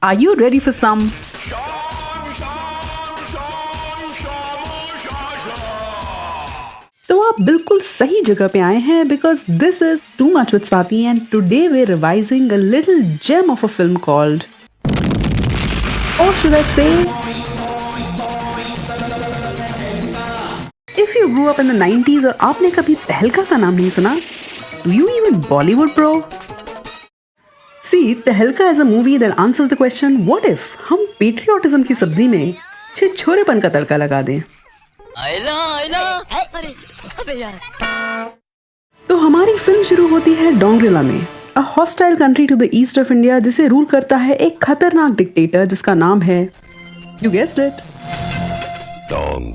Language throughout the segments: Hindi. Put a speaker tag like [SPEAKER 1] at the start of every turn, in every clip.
[SPEAKER 1] Are you ready for some? तो आप बिल्कुल सही जगह पे आए हैं because this is Too Much with Swati and today we're revising a little gem of a film called, or should I say, if you grew up in the 90s और आपने कभी तहलका का नाम नहीं सुना, do you even Bollywood bro? See, तहलका is a movie that answers the question what if हम patriotism की सब्जी में छिछोरेपन का तड़का लगा दें। तो हमारी फिल्म शुरू होती है डोंगरेला में, a hostile country to the east of India जिसे रूल करता है एक खतरनाक डिक्टेटर जिसका नाम है, you guessed it,
[SPEAKER 2] Dong.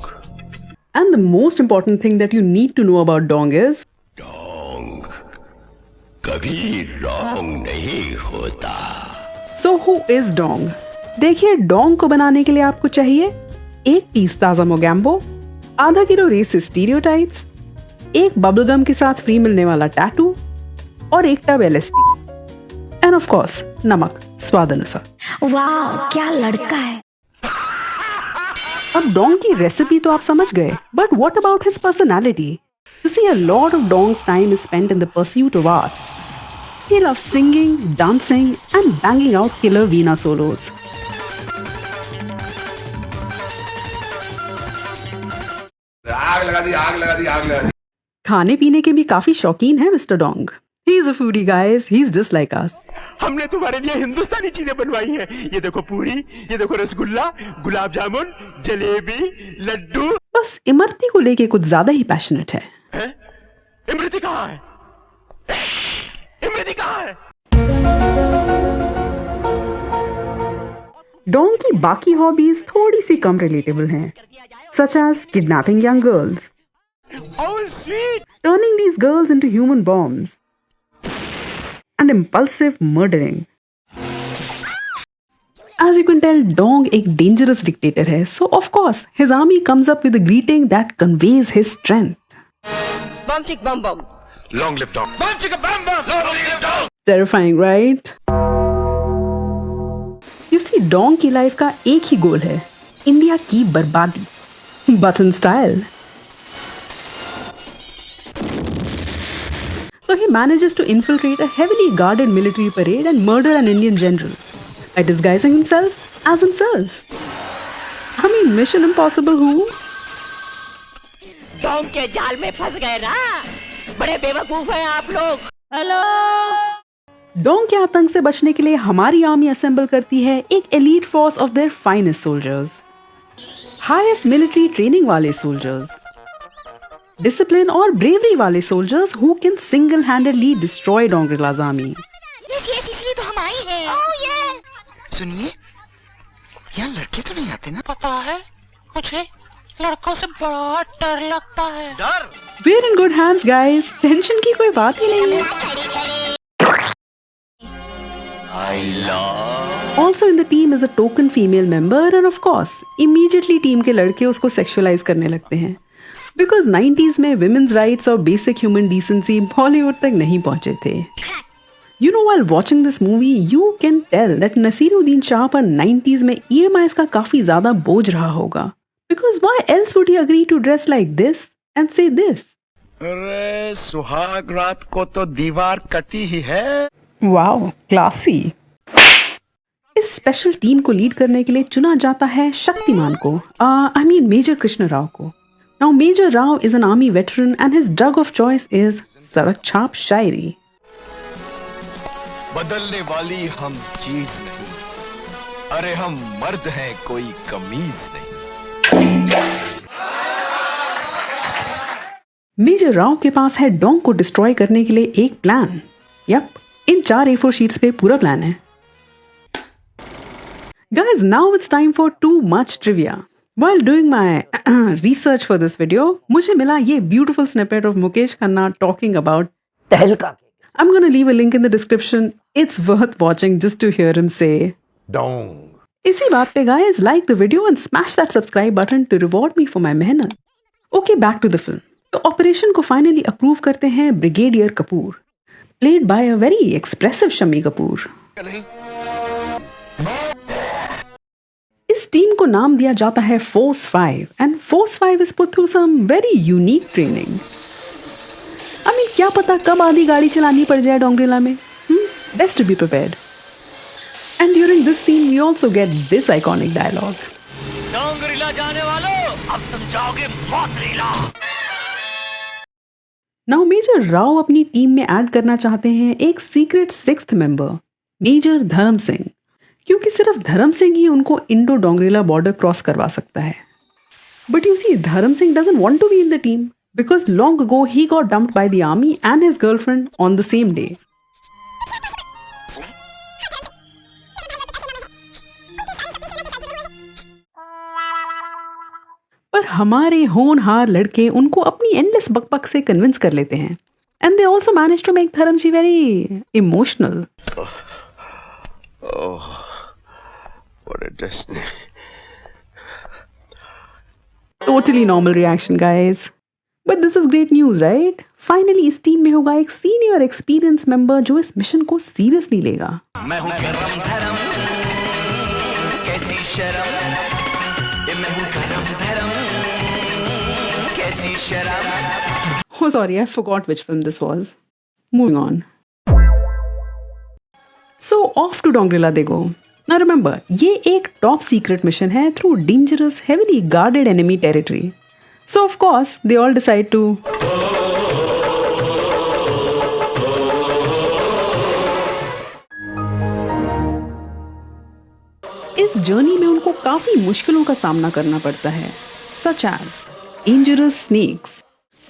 [SPEAKER 1] And the most important thing that you need to know about Dong is
[SPEAKER 2] Dong कभी रॉन्ग नहीं होता।
[SPEAKER 1] So who is Dong? देखिए, डोंग को बनाने के लिए आपको चाहिए एक पीस ताजा मोगैम्बो, आधा किलो रेसिस्ट स्टीरियोटाइप्स, एक बबलगम के साथ फ्री मिलने वाला टैटू और एक tub LSD and of course नमक स्वाद अनुसार।
[SPEAKER 3] वाह, क्या लड़का है।
[SPEAKER 1] अब डोंग की रेसिपी तो आप समझ गए, but what about his personality? You see, a lot of Dong's time is spent in the pursuit of art. He loves singing, dancing and banging out killer veena solos.
[SPEAKER 2] आग लगा दी, आग लगा दी, आग लगा दी।
[SPEAKER 1] खाने पीने के भी काफी शौकीन है mister Dong. He is a foodie guys, he is just like us.
[SPEAKER 4] हमने तुम्हारे लिए हिंदुस्तानी चीजें बनवाई हैं। ये देखो पूरी, ये देखो रसगुल्ला, गुलाब जामुन, जलेबी, लड्डू।
[SPEAKER 1] बस इमरती को लेके कुछ ज्यादा ही पैशनेट है।
[SPEAKER 4] इमरती कहाँ है? इमरती कहाँ है?
[SPEAKER 1] डोंग की बाकी हॉबीज थोड़ी सी कम रिलेटेबल हैं, such as kidnapping young girls,
[SPEAKER 4] Oh, sweet.
[SPEAKER 1] turning these girls into human bombs, and impulsive murdering. As you can tell, Dong एक dangerous dictator है, so of course his army comes up with a greeting that conveys his strength.
[SPEAKER 5] Bum chick bum bum.
[SPEAKER 4] Long live dog. Bum chicka bum bum. Long live dog.
[SPEAKER 1] Terrifying, right? You see, Dong की लाइफ का एक ही गोल है, इंडिया की बर्बादी, but in style. So he manages to infiltrate a heavily guarded military parade and murder an Indian general by disguising himself as himself. I mean, Mission Impossible who?
[SPEAKER 5] Dong के जाल में फंस गए ना, बड़े बेवकूफ हैं आप लोग। हेलो।
[SPEAKER 1] डोंग के आतंक से बचने के लिए हमारी आर्मी असेंबल करती है एक elite force of their finest soldiers, highest military training वाले सोल्जर्स, डिसिप्लिन और ब्रेवरी वाले soldiers who can single handedly destroy Dongrila's army.
[SPEAKER 3] Yes yes, इसलिए तो हम आए हैं। ओह ये
[SPEAKER 6] सुनिए, यहाँ लड़के तो नहीं आते ना?
[SPEAKER 5] पता है, मुझे लड़कों से बड़ा डर लगता है। डर?
[SPEAKER 1] We're in good hands, guys. Tension की कोई बात ही नहीं है। Also in the team is a token female member and of course immediately team के लड़के उसको सेक्सुअलाइज करने लगते हैं because 90s में women's rights और basic human decency बॉलीवुड तक नहीं पहुंचे थे। You know, while watching this movie, you can tell that Naseeruddin Shah पर 90s में EMIs का काफी ज्यादा बोझ रहा होगा because why else would he agree to dress like this and say this?
[SPEAKER 4] अरे सुहाग रात को तो दीवार कटी ही है।
[SPEAKER 1] Wow, classy. इस स्पेशल टीम को लीड करने के लिए चुना जाता है शक्तिमान को, मेजर कृष्ण राव को। Now major Rao is an army veteran and his drug of choice is सड़क छाप शायरी।
[SPEAKER 4] बदलने वाली हम चीज नहीं, अरे हम मर्द हैं, कोई कमीज नहीं।
[SPEAKER 1] मेजर राव के पास है डोंग को डिस्ट्रॉय करने के लिए एक प्लान। यप, इन 4 A4 शीट्स पे पूरा प्लान है। Guys, now it's time for too much trivia. While doing my research for this video, मुझे मिला ये beautiful snippet of Mukesh Khanna talking about
[SPEAKER 5] तहलका के।
[SPEAKER 1] I'm gonna leave a link in the description. It's worth watching just to hear him say
[SPEAKER 2] Dong.
[SPEAKER 1] इसी बात पे guys, like the video and smash that subscribe button to reward me for my मेहनत। Okay, back to the film. तो ऑपरेशन को फाइनली अप्रूव करते हैं brigadier Kapoor, played by a very expressive Shammi Kapoor.
[SPEAKER 4] नहीं
[SPEAKER 1] को नाम दिया जाता है force 5 and force 5 is put through some very unique training. I mean क्या पता कब आधी गाड़ी चलानी पड़ जाए डोंगरेला में। Best to be prepared. And during this scene we also get this iconic dialogue,
[SPEAKER 7] Dongrila जाने वालों, अब तुम जाओगे मौत लीला।
[SPEAKER 1] नाउ मेजर राव अपनी टीम में ऐड करना चाहते हैं एक सीक्रेट 6th मेंबर मेजर धर्म सिंह, क्योंकि सिर्फ धर्म सिंह ही उनको इंडो डोंगरेला बॉर्डर क्रॉस करवा सकता है। But you see Dharam Singh doesn't want to be in the team because long ago he got dumped by the army and his girlfriend on the same day. पर हमारे होनहार लड़के उनको अपनी एंडलेस बकबक से कन्विंस कर लेते हैं and they also manage to make Dharmji very emotional.
[SPEAKER 4] Oh, what a destiny.
[SPEAKER 1] Totally normal reaction, guys. But this is great news, right? Finally इस टीम में होगा एक सीनियर एक्सपीरियंस मेंबर जो इस मिशन को सीरियसली लेगा।
[SPEAKER 7] मैं हूँ गरम धरम, कैसी शर्म, मैं हूँ गरम धरम, कैसी शर्म।
[SPEAKER 1] Oh, sorry, I forgot which film this was. Moving on. So off to Dongrela they go. Now remember, ये एक top secret mission है through dangerous, heavily guarded enemy territory. So of course, they all decide to इस जर्नी में उनको काफी मुश्किलों का सामना करना पड़ता है, such as dangerous snakes,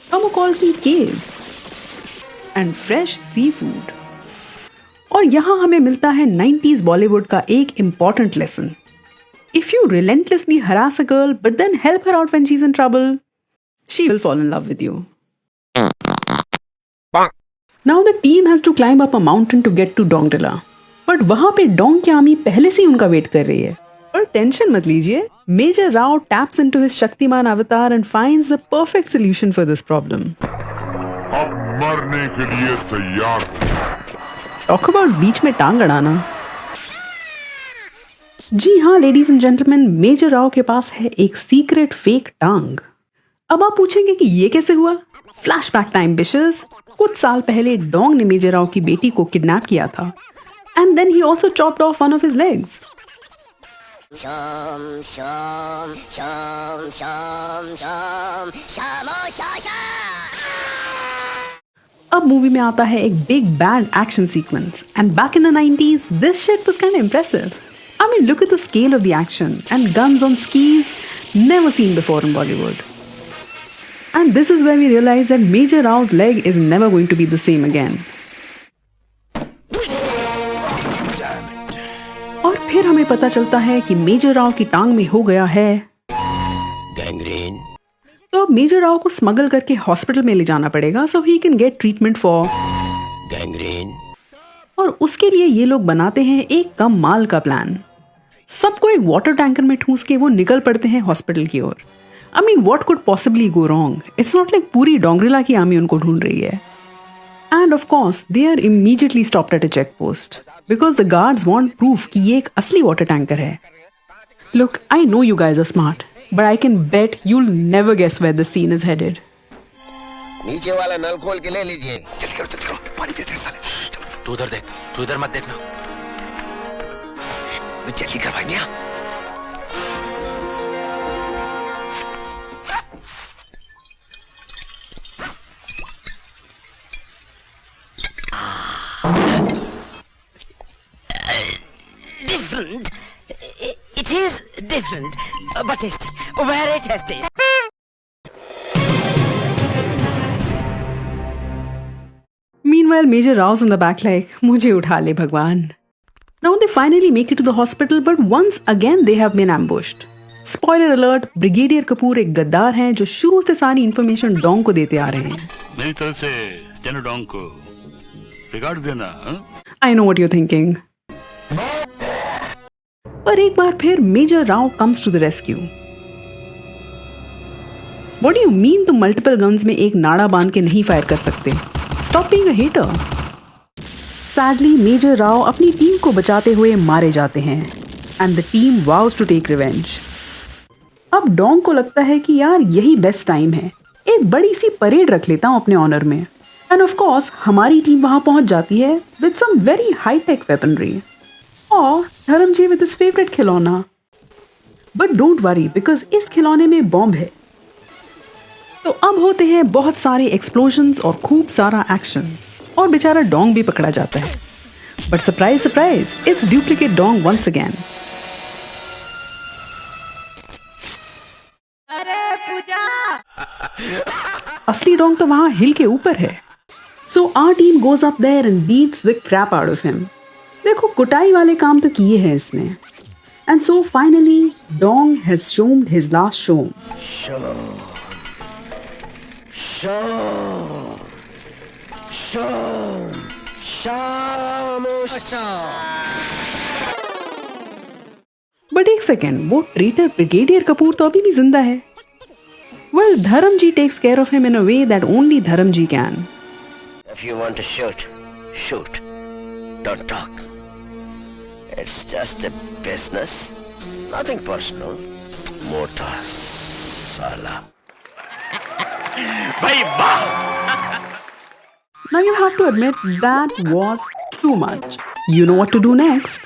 [SPEAKER 1] Thermocol की cave, and fresh seafood. और यहाँ हमें मिलता है 90s बॉलीवुड का एक important lesson. If you relentlessly harass a girl but then help her out when she is in trouble, she will fall in love with you. Now the team has to climb up a mountain to get to Dongrila, but वहां पे डोंग की आर्मी पहले से ही उनका वेट कर रही है। और टेंशन मत लीजिए, major Rao taps into his Shaktimaan avatar and finds the perfect solution for this problem.
[SPEAKER 2] अब मरने के लिए तैयार।
[SPEAKER 1] टॉक अबाउट बीच में टांग अड़ाना। जी हाँ ladies and gentleman, major Rao के पास है एक सीक्रेट फेक टांग। अब आप पूछेंगे कि ये कैसे हुआ? फ्लैशबैक टाइम बिशेस। कुछ साल पहले डोंग ने मेजर राव की बेटी को किडनैप किया था and then he also chopped off one of his legs.
[SPEAKER 3] शाम शाम शाम शाम शाम शामो शाशा।
[SPEAKER 1] अब मूवी में आता है एक big band action sequence and back in the 90s this shit was kind of impressive. I mean, look at the scale of the action and guns on skis never seen before in Bollywood. And this is where we realize that Major Raw's leg is never going to be the same again. और फिर हमें पता चलता है कि मेजर राव की टांग में हो गया है
[SPEAKER 7] गैंग्रीन।
[SPEAKER 1] तो अब मेजर राव को स्मगल करके हॉस्पिटल में ले जाना पड़ेगा so he can get treatment for
[SPEAKER 7] gangrene.
[SPEAKER 1] और उसके लिए ये लोग बनाते हैं एक कम माल का प्लान। सबको एक वाटर टैंकर में ठूस के वो निकल पड़ते हैं हॉस्पिटल की ओर। I mean what could possibly go wrong? It's not like पूरी डोंगरेला की आर्मी उनको ढूंढ रही है। And of course they are immediately stopped at a check post because the guards want proof कि ये एक असली वाटर टैंकर है। Look, I know you guys are smart but I can bet you'll never guess where the scene is headed.
[SPEAKER 6] नीचे वाला नल खोल के ले लीजिए। जल्दी करो पानी देते साले।
[SPEAKER 7] तू उधर देख, तू इधर मत देखना।
[SPEAKER 6] जल्दी कर भाई मियां।
[SPEAKER 3] Different. It is different, but tasty. Very tasty.
[SPEAKER 1] Meanwhile, Major Raw's in the back like, मुझे उठा ले भगवान. Now they finally make it to the hospital, but once again they have been ambushed. Spoiler alert, Brigadier Kapoor एक गद्दार हैं जो शुरू से सारी इन्फॉर्मेशन डोंग को देते आ रहे हैं।
[SPEAKER 8] मेरी तरफ से चैनो डोंग को बिगाड़ देना।
[SPEAKER 1] I know what you're thinking. पर एक बार फिर major Rao comes to the rescue. What do you mean तुम मल्टीपल गन्स में एक नाड़ा बांध के नहीं फायर कर सकते? Stop being a hater. Sadly, major Rao अपनी टीम को बचाते हुए मारे जाते हैं and the team vows to take revenge. अब डोंग को लगता है कि यार यही बेस्ट टाइम है, एक बड़ी सी परेड रख लेता हूँ अपने ऑनर में। एंड ऑफ कोर्स हमारी टीम वहां पहुंच जाती है with some very high tech weaponry और धर्मजी विद हिज फेवरेट खिलौना। बट डोंट वरी बिकॉज इस खिलौने में बॉम्ब है। तो अब होते हैं बहुत सारे एक्सप्लोजन्स और खूब सारा एक्शन और बेचारा डोंग भी पकड़ा जाता है। But surprise surprise, it's duplicate Dong once again. असली डोंग तो वहां हिल के ऊपर है। So our team goes up there and beats the crap out of him. देखो कुटाई वाले काम तो किए हैं इसने। And so finally Dong has shone his last show. But एक सेकेंड, वो ट्रेटर ब्रिगेडियर कपूर तो अभी भी जिंदा है। Well, Dharamji takes care of him in a way that only Dharamji can.
[SPEAKER 6] If you want to shoot, shoot. Don't talk. It's just a business. Nothing personal. Mota sala.
[SPEAKER 4] भाई वाह!
[SPEAKER 1] Now you have to admit that was too much. You know what to do next.